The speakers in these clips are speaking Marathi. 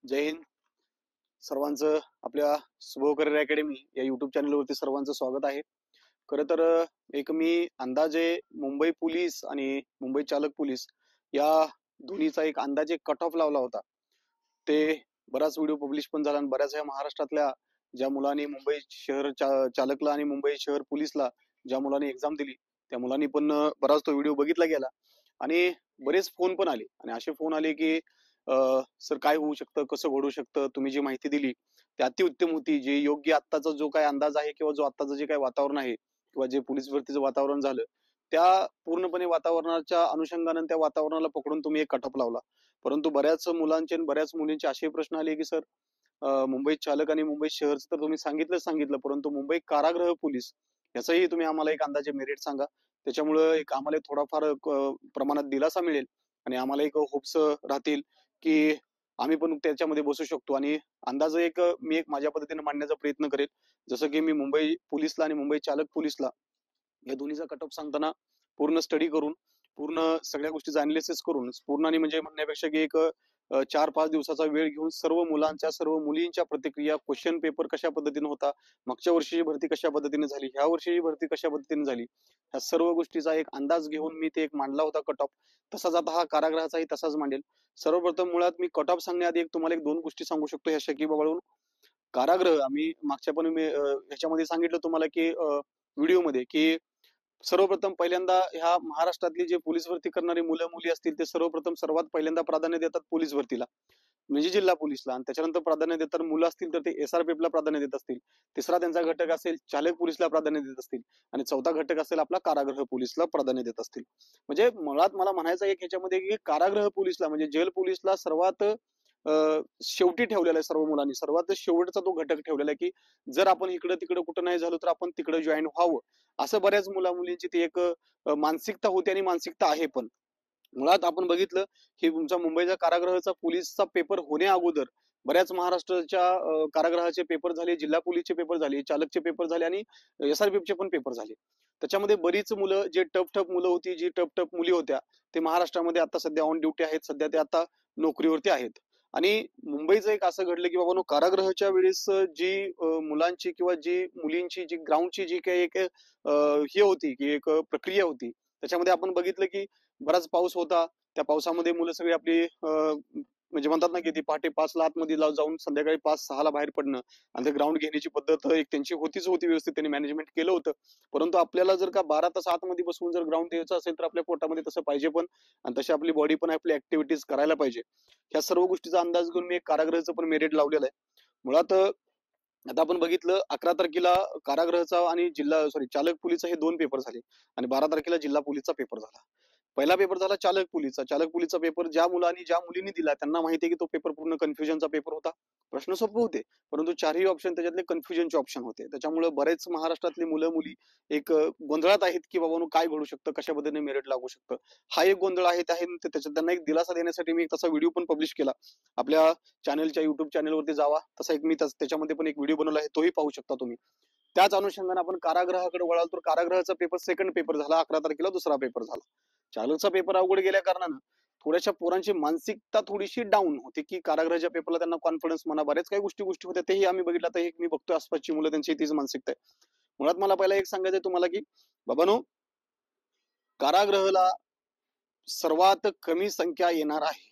जय हिंद. सर्वांचं आपल्या शुभ करिअर अकॅडमी या युट्यूब चॅनलवरती सर्वांचं स्वागत आहे. खरं तर एक मी अंदाजे मुंबई पोलीस आणि मुंबई चालक पोलीस या दोन्हीचा एक अंदाजे कट ऑफ लावला होता. ते बराच व्हिडिओ पब्लिश पण झाला आणि बऱ्याच या महाराष्ट्रातल्या ज्या मुलांनी मुंबई शहर चालकला आणि मुंबई शहर पोलीसला ज्या मुलांनी एक्झाम दिली त्या मुलांनी पण बराच तो व्हिडिओ बघितला गेला आणि बरेच फोन पण आले आणि असे फोन आले की सर काय होऊ शकतं, कसं घडू शकतं, तुम्ही जी माहिती दिली ती अतिउत्तम होती. जे योग्य आत्ताचा जो काय अंदाज आहे किंवा जो आत्ताचं जे काय वातावरण आहे किंवा जे पोलीस भरतीचं वातावरण झालं त्या पूर्णपणे वातावरणाच्या अनुषंगाने त्या वातावरणाला पकडून तुम्ही एक कटअप लावला. परंतु बऱ्याच मुलांचे आणि बऱ्याच मुलींचे असे प्रश्न आले की सर मुंबई चालक आणि मुंबई शहरचं तर तुम्ही सांगितलं, परंतु मुंबई कारागृह पोलीस याचंही तुम्ही आम्हाला एक अंदाजे मेरिट सांगा. त्याच्यामुळं एक आम्हाला थोडाफार प्रमाणात दिलासा मिळेल आणि आम्हाला एक होप्स राहतील की आम्ही पण त्याच्यामध्ये बसू शकतो. आणि अंदाज एक मी एक माझ्या पद्धतीने मांडण्याचा प्रयत्न करेल. जसं की मी मुंबई पोलीसला आणि मुंबई चालक पोलीसला या दोन्हीचा कट ऑफ सांगताना पूर्ण स्टडी करून पूर्ण सगळ्या गोष्टीचा अनालिसिस करून पूर्ण आणि म्हणजे म्हणण्यापेक्षा की एक 4-5 दिवसाचा वेळ घेऊन सर्व मुलांच्या सर्व मुलींच्या प्रतिक्रिया, क्वेश्चन पेपर कशा पद्धतीने होता, मागच्या वर्षीची भरती कशा पद्धतीने झाली, ह्या वर्षीची भरती कशा पद्धतीने झाली, ह्या सर्व गोष्टीचा एक अंदाज घेऊन मी ते एक मांडला होता कट ऑफ. तसाच आता हा कारागृहाचाही तसाच मांडेल. सर्वप्रथम मुळात मी कट ऑफ सांगण्याआधी एक तुम्हाला एक दोन गोष्टी सांगू शकतो ह्या शकीबावरून. कारागृह आम्ही मागच्या पण मी ह्याच्यामध्ये सांगितलं तुम्हाला की व्हिडिओमध्ये की सर्वप्रथम पहिल्यांदा ह्या महाराष्ट्रातली जे पोलीस भरती करणारी मुलं मुली असतील ते सर्वप्रथम सर्वात पहिल्यांदा प्राधान्य देतात पोलीस भरतीला म्हणजे जिल्हा पोलीसला, आणि त्याच्यानंतर प्राधान्य देतात मुलं असतील तर ते SRPF ला प्राधान्य देत असतील. तिसरा त्यांचा घटक असेल चालक पोलीसला प्राधान्य देत असतील आणि चौथा घटक असेल आपला कारागृह पोलीसला प्राधान्य देत असतील. म्हणजे मुळात मला म्हणायचं एक ह्याच्यामध्ये की कारागृह पोलीसला म्हणजे जेल पोलीसला सर्वात शेवटी ठेवलेला आहे. सर्व मुलांनी सर्वात शेवटचा तो घटक ठेवलेला आहे की जर आपण इकडं तिकडं कुठं नाही झालो तर आपण तिकडे जॉईन व्हावं, असं बऱ्याच मुला मुलींची ती एक मानसिकता होती आणि मानसिकता आहे पण. मुळात आपण बघितलं की तुमचा मुंबईच्या कारागृहाचा पोलीसचा पेपर होण्या अगोदर बऱ्याच महाराष्ट्राच्या कारागृहाचे पेपर झाले, जिल्हा पोलीसचे पेपर झाले, चालकचे पेपर झाले आणि SRPF चे पण पेपर झाले. त्याच्यामध्ये बरीच मुलं जे टप मुलं होती, जी टप मुली होत्या ते महाराष्ट्रामध्ये आता सध्या ऑन ड्युटी आहेत, सध्या ते आता नोकरीवरती आहेत. आणि मुंबईचं एक असं घडलं की बाबा कारागृहाच्या वेळेस जी मुलांची किंवा जी मुलींची जी ग्राउंडची जी काही एक ही होती की एक प्रक्रिया होती त्याच्यामध्ये आपण बघितलं की बराच पाऊस होता. त्या पावसामध्ये मुलं सगळी आपली म्हणजे म्हणतात ना की ती पहाटे 5ला आतमध्ये जाऊन संध्याकाळी 5-6ला बाहेर पडणं आणि ते ग्राउंड घेण्याची पद्धत एक त्यांची होती व्यवस्थित, त्यांनी मॅनेजमेंट केलं होतं. परंतु आपल्याला जर का 12 तास आतमध्ये बसून जर ग्राउंड द्यायचं असेल तर आपल्या पोटामध्ये तसं पाहिजे पण आणि तशी आपली बॉडी पण आपली ऍक्टिव्हिटीज करायला पाहिजे. ह्या सर्व गोष्टीचा अंदाज घेऊन मी एक कारागृहाचं पण मेरिट लावलेलं आहे. मुळात आता आपण बघितलं 11 तारखेला कारागृहाचा आणि जिल्हा चालक पोलीसचा हे 2 पेपर झाले आणि 12 तारखेला जिल्हा पोलीसचा पेपर झाला. पहिला पेपर झाला चालक पोलीसचा. चालक पोलीसचा पेपर ज्या मुलांनी ज्या मुलींनी दिला त्यांना माहिती आहे की तो पेपर पूर्ण कन्फ्युजनचा पेपर होता. प्रश्न सोपे होते परंतु चारही ऑप्शन त्याच्यातले कन्फ्युजनचे ऑप्शन होते. त्याच्यामुळे बरेच महाराष्ट्रातले मुलं मुली एक गोंधळात आहेत की बाबा काय घडू शकतं, कशा पद्धतीने मेरिट लागू शकतं. हा एक गोंधळ आहे त्याच्यात त्यांना एक दिलासा देण्यासाठी मी तसा व्हिडिओ पण पब्लिश केला. आपल्या चॅनलच्या युट्यूब चॅनलवरती जावा, तसा एक मी त्याच्यामध्ये पण एक व्हिडिओ बनवला आहे, तोही पाहू शकता तुम्ही. त्याच अनुषंगाने आपण कारागृहाकडे वळाल तर कारागृहाचा पेपर सेकंड पेपर झाला, 11 तारखेला दुसरा पेपर झाला. चालकचा पेपर अवघड गेल्या कारणानं थोड्याशा पोरांची मानसिकता थोडीशी डाऊन होती की कारागृहाच्या पेपरला त्यांना कॉन्फिडन्स म्हणा बऱ्याच काही गोष्टी होत्या, तेही आम्ही बघितलं. तर मी बघतोय आसपासची मुलं त्यांची तीच मानसिकता आहे. मुळात मला पहिला एक सांगायचंय तुम्हाला की बाबानो कारागृहाला सर्वात कमी संख्या येणार आहे.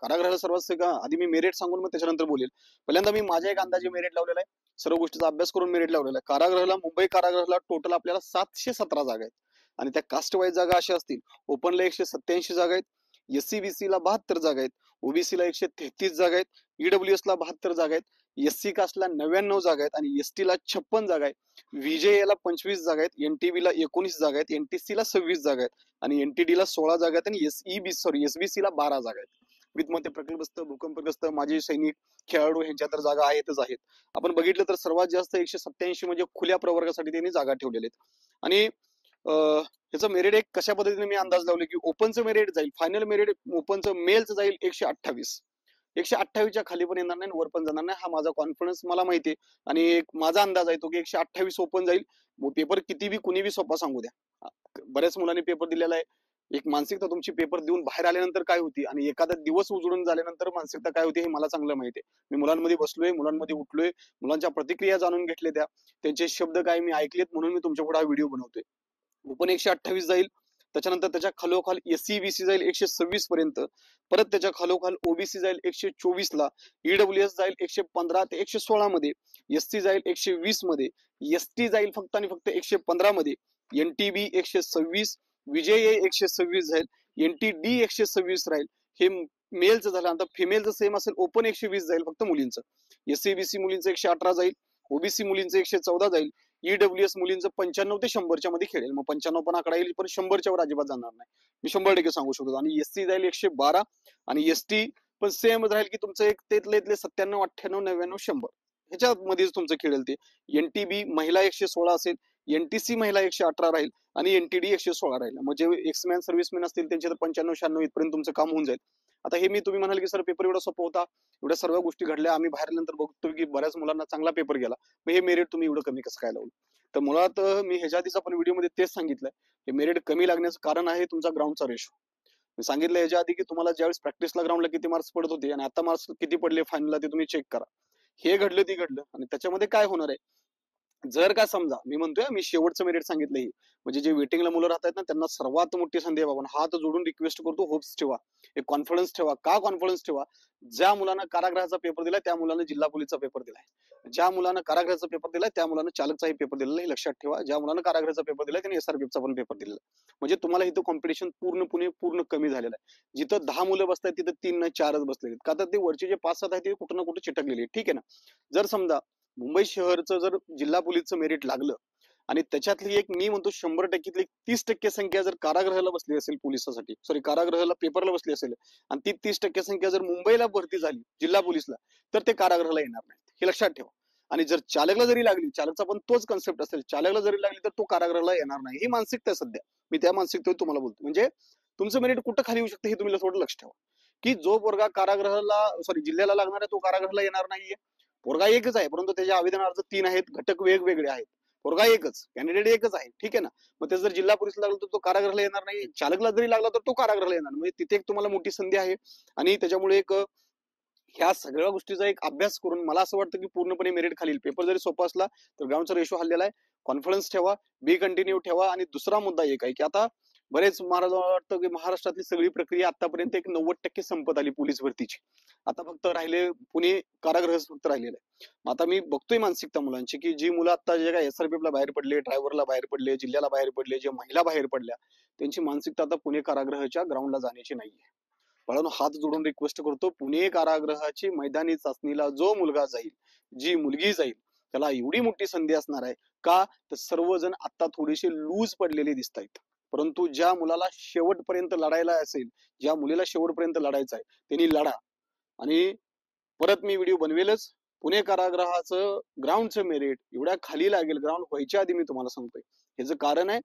कारागृहाला सर्वात आधी मी मेरिट सांगून मग त्याच्यानंतर बोलेल. पहिल्यांदा मी माझ्या एक अंदाजे मेरिट लावलेला आहे, सर्व गोष्टीचा अभ्यास करून मेरिट लावलेला आहे. कारागृहाला मुंबई कारागृहाला टोटल आपल्याला 717 जागा आहेत आणि त्या कास्ट वाईज जागा अशा असतील. ओपनला 187 जागा आहेत, SC-BC ला 72 जागा आहेत, OBC ला 133 जागा आहेत, EWS ला 72 जागा आहेत, SC कास्टला 99 जागा आहेत आणि ST ला 56 जागा आहेत, VJA ला 25 जागा आहेत, NTB ला 19 जागा आहेत, NTC ला 26 जागा आहेत आणि NTD ला 16 जागा आहेत आणि SBC ला 12 जागा आहेत. वित्तमत्ते प्रकल्पग्रस्त, भूकंपग्रस्त, माजी सैनिक, खेळाडू ह्यांच्या तर जागा आहेतच आहेत. आपण बघितलं तर सर्वात जास्त 187 म्हणजे खुल्या प्रवर्गासाठी त्यांनी जागा ठेवलेल्या आहेत. आणि ह्याचं मेरिट एक कशा पद्धतीने मी अंदाज लावले की ओपनचं मेरिट जाईल, फायनल मेरिट ओपनचं मेलचं जाईल 128. 128च्या खाली पण येणार नाही, वर पण जाणार नाही, हा माझा कॉन्फिडन्स मला माहिती आहे. आणि एक माझा अंदाज आहे तो की 128 ओपन जाईल. पेपर किती बी कुणी बी सोपा सांगू द्या, बऱ्याच मुलांनी पेपर दिलेला आहे. एक मानसिकता तुमची पेपर देऊन बाहेर आल्यानंतर काय होती आणि एखादा दिवस उजळून झाल्यानंतर मानसिकता काय होती हे मला चांगलं माहिती आहे. मी मुलांमध्ये बसलोय, मुलांमध्ये उठलोय, मुलांच्या प्रतिक्रिया जाणून घेतल्या, त्या त्यांचे शब्द काय मी ऐकलेत, म्हणून मी तुमच्या पुढे हा व्हिडिओ बनवतोय. ओपन 128 जाईल, त्याच्यानंतर त्याच्या खालोखाल एससी बीसी जाईल 126 पर्यंत, परत त्याच्या खालोखाल ओबीसी जाईल 124 ला, ईडब्ल्यूएस जाईल 115 ते 116 मध्ये, एसटी जाईल 120 मध्ये, एसटी जाईल फक्त आणि फक्त 115 मध्ये, एनटीबी 126, विजय 126 जाईल, एनटीडी 126 राहील. हे मेलचं झालं. आता फिमेलचं सेम असेल, ओपन 120 जाईल फक्त मुलींचं, एससी बीसी मुलींचं 118 जाईल, ओबीसी मुलींचं 114 जाईल, ईडब्ल्यूएस मुलींचं 95 ते 100च्या मध्ये खेळेल. मग 95 पण आकडा येईल, पण 100च्या वर अजिबात जाणार नाही, मी 100% सांगू शकतो. आणि एससी जाईल 112 आणि एसटी पण सेम राहील की तुमचं एक तेतले 97, 98, 99, 100 ह्याच्यामध्येच तुमचं खेळेल ते. एनटीबी महिला 116 असेल, एनटीसी महिला 118 राहील आणि एनटीडी 116 राहील. म्हणजे एक्समॅन सर्व्हिसमॅन असतील त्यांचे तर 95, 96 इथपर्यंत तुमचं काम होऊन जाईल. आता हे मी तुम्ही म्हणाल की सर पेपर एवढा सोपा होता, एवढ्या सर्व गोष्टी घडल्या, आम्ही बाहेर आल्यानंतर बघतो की बऱ्याच मुलांना चांगला पेपर गेला, मग हे मेरिट तुम्ही एवढं कमी कसं काय लावलं? तर मुळात मी ह्याच्या आधीच आपण व्हिडिओमध्ये तेच सांगितलंय, हे मेरिट कमी लागण्याचं कारण आहे तुमचा ग्राउंडचा रेशो. मी सांगितलं याच्या आधी की तुम्हाला ज्यावेळेस प्रॅक्टिसला ग्राउंडला किती मार्क्स पडत होते आणि आता मार्क्स किती पडले फायनलला ते तुम्ही चेक करा. हे घडलं ते घडलं. आणि त्याच्यामध्ये काय होणार आहे, जर का समजा मी म्हणतोय मी शेवटचं मेरिट सांगितलं, म्हणजे जे वेटिंगला मुलं राहतात ना त्यांना सर्वात मोठी संधी आहे बाबा. हात जोडून रिक्वेस्ट करतो, होप्स ठेवा, एक कॉन्फिडन्स ठेवा. का कॉन्फिडन्स ठेवा? ज्या मुलांना कारागृहाचा पेपर दिलाय त्या मुलांना जिल्हा पोलीसचा पेपर दिलाय, ज्या मुलांना कारागृहाचा पेपर दिलाय त्या मुलांना चालकचाही पेपर दिलेला हे लक्षात ठेवा. ज्या मुलांना कारागृहाचा पेपर दिलाय त्यांनी एसआरपीचा पण पेपर दिलेला. म्हणजे तुम्हाला इथं कॉम्पिटिशन पूर्ण कमी झालेलं आहे. जिथं 10 मुलं बसतात तिथं 3 नाही 4च बसलेले, का तर ते वरचे जे 5-7 आहेत ते कुठं ना कुठे चिटकलेले. ठीक आहे ना? जर समजा मुंबई शहरचं जर जिल्हा पोलीसचं मेरिट लागलं आणि त्याच्यातली एक मी म्हणतो 100%तली 30% संख्या जर कारागृहाला बसली असेल पोलिसासाठी, सॉरी कारागृहाला पेपरला बसली असेल, आणि ती 30% संख्या जर मुंबईला भरती झाली जिल्हा पोलीसला, तर ते कारागृहाला येणार नाही, हे लक्षात ठेवा. आणि जर चालकला जरी लागली, चालकचा पण तोच कन्सेप्ट असेल, चालकला जरी लागली तर तो कारागृहाला येणार नाही, ही मानसिकता आहे सध्या. मी त्या मानसिकतेवर तुम्हाला बोलतो. म्हणजे तुमचं मेरिट कुठं खाली येऊ शकतं हे तुम्ही थोडं लक्ष ठेवा, की जो पोरगा कारागृहाला सॉरी जिल्ह्याला लागणार आहे तो कारागृहाला येणार नाहीये. पोरगा एकच आहे, परंतु त्याच्या आवेदन अर्ज 3 आहेत, घटक वेगवेगळे आहेत. पोरगा एकच, कॅन्डिडेट एकच आहे, ठीक आहे ना? मग त्याचा जर जिल्हा पोलीसला लागला तर तो कारागृहाला येणार नाही, चालकला जरी लागला तर तो कारागृहाला येणार. म्हणजे तिथे एक तुम्हाला मोठी संधी आहे. आणि त्याच्यामुळे एक ह्या सगळ्या गोष्टीचा एक अभ्यास करून मला असं वाटतं की पूर्णपणे मेरिट खालील. पेपर जरी सोपा असला तर ग्राउंडचा रेशो हल्लेला आहे. कॉन्फिडन्स ठेवा, बी कंटिन्यू ठेवा. आणि दुसरा मुद्दा एक आहे की आता बरेच महाराज वाटतं की महाराष्ट्रातली सगळी प्रक्रिया आतापर्यंत एक 90% संपत आली पोलीस भरतीची. आता फक्त राहिले पुणे कारागृह फक्त राहिलेलं आहे. आता मी बघतोय मानसिकता मुलांची की जी मुलं आता जे काय एसआरपीला बाहेर पडले, ड्रायव्हरला बाहेर पडले, जिल्ह्याला बाहेर पडले, जे महिला बाहेर पडल्या, त्यांची मानसिकता आता पुणे कारागृहाच्या ग्राउंडला जाण्याची नाहीये. बाळांनो, हात जोडून रिक्वेस्ट करतो, पुणे कारागृहाची मैदानी चाचणीला जो मुलगा जाईल, जी मुलगी जाईल, त्याला एवढी मोठी संधी असणार आहे. का तर सर्वजण आता थोडेसे लूज पडलेले दिसत आहेत, परंतु ज्या मुलाला शेवटपर्यंत लढायला असेल, ज्या मुलीला शेवटपर्यंत लढायचं आहे, त्यांनी लढा. आणि परत मी व्हिडिओ बनवेलच. पुणे कारागृहाचं ग्राउंडचं मेरिट एवढ्या खाली लागेल ग्राउंड व्हायच्या आधी, मी तुम्हाला सांगतोय. ह्याचं कारण आहे,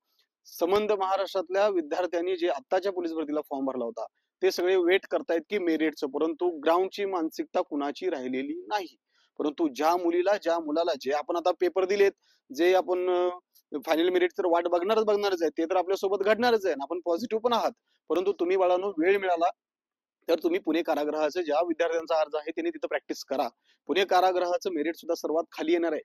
संबंध महाराष्ट्रातल्या विद्यार्थ्यांनी जे आत्ताच्या पोलीस भरतीला फॉर्म भरला होता ते सगळे वेट करतायत की मेरिटचं, परंतु ग्राउंडची मानसिकता कुणाची राहिलेली नाही. परंतु ज्या मुलीला, ज्या मुलाला, जे आपण आता पेपर दिलेत, जे आपण फायनल मेरिट तर वाट बघणारच आहे, ते तर आपल्यासोबत घडणारच आहे, आपण पॉझिटिव्ह पण आहात. परंतु तुम्ही बाळांनो वेळ मिळाला तर तुम्ही पुणे कारागृहाचं ज्या विद्यार्थ्यांचा अर्ज आहे त्यांनी तिथं प्रॅक्टिस करा. पुणे कारागृहाचं मेरिट सुद्धा सर्वात खाली येणार आहे.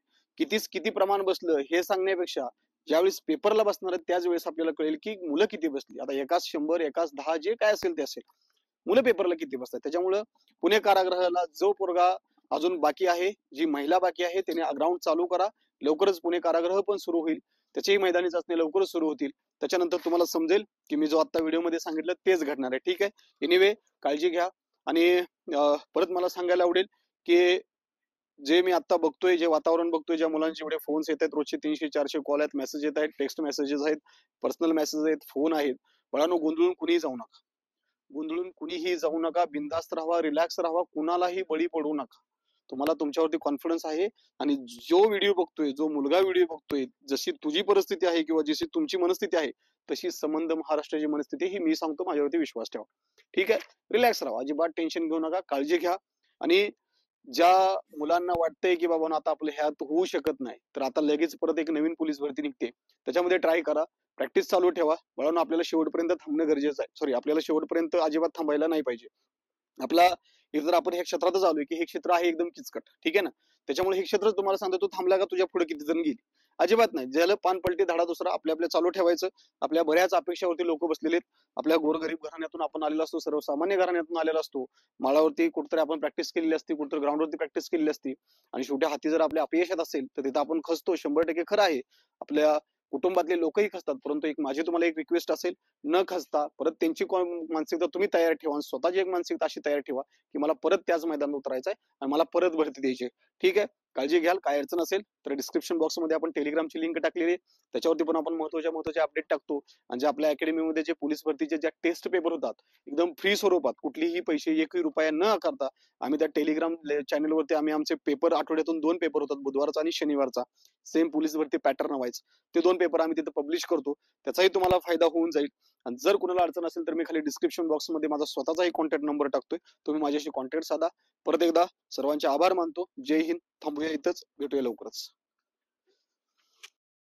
किती प्रमाण बसलं हे सांगण्यापेक्षा ज्यावेळेस पेपरला बसणार आहे त्याच वेळेस आपल्याला कळेल की मुलं किती बसली. आता एकाच 100, एकाच 10, जे काय असेल ते असेल, मुलं पेपरला किती बसतात. त्याच्यामुळं पुणे कारागृहाला जो पोरगा अजून बाकी आहे, जी महिला बाकी आहे, त्याने ग्राउंड चालू करा. लवकरच पुणे कारागृह पण सुरू होईल, त्याच्याही मैदानी चाचणी लवकरच सुरू होतील. त्याच्यानंतर तुम्हाला समजेल की मी जो आता व्हिडिओमध्ये सांगितलं तेच घडणार आहे. ठीक आहे, एनिवे काळजी घ्या. आणि परत मला सांगायला आवडेल की जे मी आता बघतोय, जे वातावरण बघतोय, ज्या मुलांचे एवढे फोन्स येत आहेत, रोजचे 300-400 कॉल आहेत, मेसेज येत आहेत, टेक्स्ट मेसेजेस आहेत, पर्सनल मेसेज आहेत, फोन आहेत. बाळांनो, गोंधळून कुणीही जाऊ नका, गोंधळून कुणीही जाऊ नका. बिंदास्त राहा, रिलॅक्स राहा, कुणालाही बळी पडू नका. तुम्हाला तुमच्यावरती कॉन्फिडन्स आहे. आणि जो व्हिडिओ बघतोय, जो मुलगा व्हिडिओ बघतोय, जशी तुझी परिस्थिती आहे किंवा जशी तुमची मनस्थिती आहे तशी संबंध महाराष्ट्राची मनस्थिती ही मी सांगतो, माझ्यावरती विश्वास ठेवा. ठीक आहे, रिलॅक्स राहा, अजिबात टेन्शन घेऊ नका, काळजी घ्या. आणि ज्या मुलांना वाटतंय की बाबा आता आपलं ह्यात होऊ शकत नाही, तर आता लगेच परत एक नवीन पोलीस भरती निघते. त्याच्यामध्ये ट्राय करा. प्रॅक्टिस चालू ठेवा. बाळांनो, आपल्याला शेवटपर्यंत थांबणं गरजेचं आहे. सॉरी, आपल्याला शेवटपर्यंत अजिबात थांबायला नाही पाहिजे. आपला हे जर आपण ह्या क्षेत्रातच आलोय, की हे क्षेत्र आहे एकदम किचकट, ठीक आहे ना? त्याच्यामुळे हे क्षेत्र तुम्हाला सांगतो, तू थांबला का तुझ्या पुढे किती जण गेली? अजिबात नाही. ज्याला पान पलटी धडा दुसरा आपल्या आपल्या चालू ठेवायचं. आपल्या बऱ्याच अपेक्षावरती लोक बसलेले आहेत. आपल्या गोरगरीब घराण्यातून आपण आलेलो असतो, सर्वसामान्य घराण्यातून आलेला असतो. माळावरती कुठेतरी आपण प्रॅक्टिस केलेली असते, कुठेतरी ग्राउंडवरती प्रॅक्टिस केलेली असते. आणि शेवटी हाती जर आपल्या अपयशात असेल, तर तिथं आपण खचतो. 100% खरं आहे. आपल्या कुटुंबातले लोकही खचतात. परंतु माझी तुम्हाला एक रिक्वेस्ट असेल, न खचता परत त्यांची मानसिकता तुम्ही तयार ठेवा आणि स्वतःची एक मानसिकता अशी तयार ठेवा, की मला परत त्याच मैदानात उतरायचं आहे आणि मला परत भरती द्यायची आहे. ठीक आहे? काळजी घ्याल. काय अडचण असेल तर डिस्क्रिप्शन बॉक्समध्ये आपण टेलिग्रामची लिंक टाकलेली आहे. त्याच्यावरती पण आपण महत्त्वाचे अपडेट टाकतो. आणि जे आपल्या अकॅडमीमध्ये जे पोलीस भरतीचे ज्या टेस्ट पेपर होतात, एकदम फ्री स्वरूपात, कुठलीही पैसे, एकही रुपया न आकारता आम्ही त्या टेलिग्राम चॅनलवरती आम्ही आमचे पेपर, आठवड्यातून 2 पेपर होतात, बुधवारचा आणि शनिवारचा. सेम पोलीस भरती पॅटर्न वाईज ते 2 पेपर आम्ही तिथे पब्लिश करतो. त्याचाही तुम्हाला फायदा होऊन जाईल. आणि जर कुणाला अडचण असेल तर मी खाली डिस्क्रिप्शन बॉक्समध्ये माझा स्वतःचाही कॉन्टॅक्ट नंबर टाकतोय. तुम्ही माझ्याशी कॉन्टॅक्ट साधा. परत एकदा सर्वांचे आभार मानतो. जय हिंद. थांबूया इथंच. भेटूया लवकरच.